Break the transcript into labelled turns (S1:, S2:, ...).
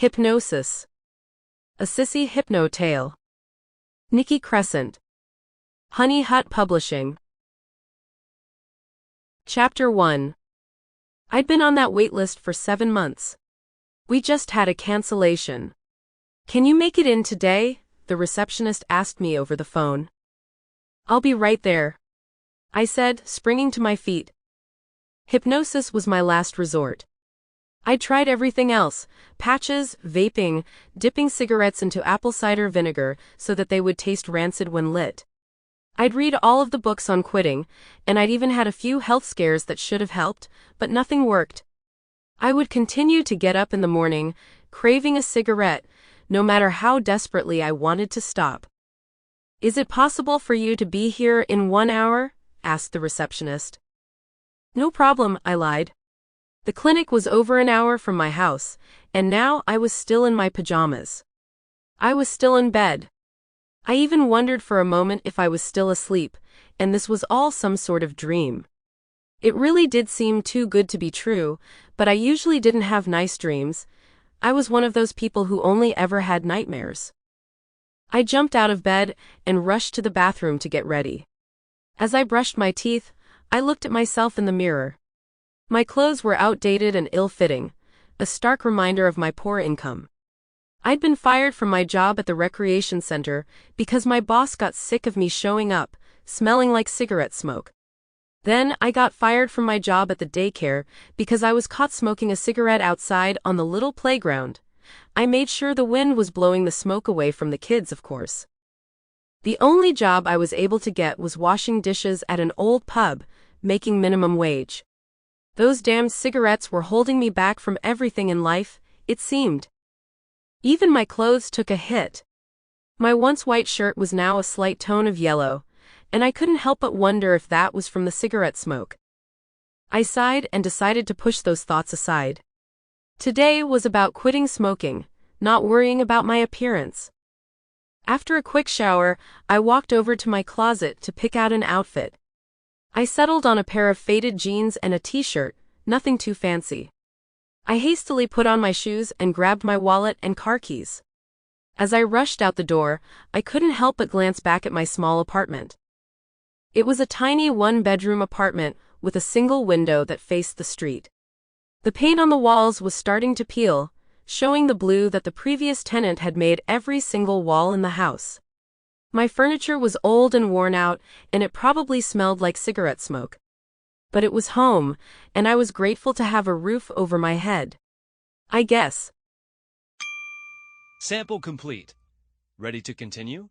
S1: Hypnosis. A Sissy Hypno tale. Nikki Crescent. Honey Hut Publishing. Chapter 1. I'd been on that waitlist for 7 months. We just had a cancellation. "Can you make it in today?" the receptionist asked me over the phone. "I'll be right there," I said, springing to my feet. Hypnosis was my last resort. I'd tried everything else: patches, vaping, dipping cigarettes into apple cider vinegar so that they would taste rancid when lit. I'd read all of the books on quitting, and I'd even had a few health scares that should have helped, but nothing worked. I would continue to get up in the morning, craving a cigarette, no matter how desperately I wanted to stop. "Is it possible for you to be here in 1 hour?" asked the receptionist. "No problem," I lied. The clinic was over an hour from my house, and now I was still in my pajamas. I was still in bed. I even wondered for a moment if I was still asleep, and this was all some sort of dream. It really did seem too good to be true, but I usually didn't have nice dreams. I was one of those people who only ever had nightmares. I jumped out of bed and rushed to the bathroom to get ready. As I brushed my teeth, I looked at myself in the mirror. My clothes were outdated and ill-fitting, a stark reminder of my poor income. I'd been fired from my job at the recreation center because my boss got sick of me showing up, smelling like cigarette smoke. Then I got fired from my job at the daycare because I was caught smoking a cigarette outside on the little playground. I made sure the wind was blowing the smoke away from the kids, of course. The only job I was able to get was washing dishes at an old pub, making minimum wage. Those damned cigarettes were holding me back from everything in life, it seemed. Even my clothes took a hit. My once white shirt was now a slight tone of yellow, and I couldn't help but wonder if that was from the cigarette smoke. I sighed and decided to push those thoughts aside. Today was about quitting smoking, not worrying about my appearance. After a quick shower, I walked over to my closet to pick out an outfit. I settled on a pair of faded jeans and a t-shirt, nothing too fancy. I hastily put on my shoes and grabbed my wallet and car keys. As I rushed out the door, I couldn't help but glance back at my small apartment. It was a tiny one-bedroom apartment with a single window that faced the street. The paint on the walls was starting to peel, showing the blue that the previous tenant had made every single wall in the house. My furniture was old and worn out, and it probably smelled like cigarette smoke. But it was home, and I was grateful to have a roof over my head. I guess.
S2: Sample complete. Ready to continue?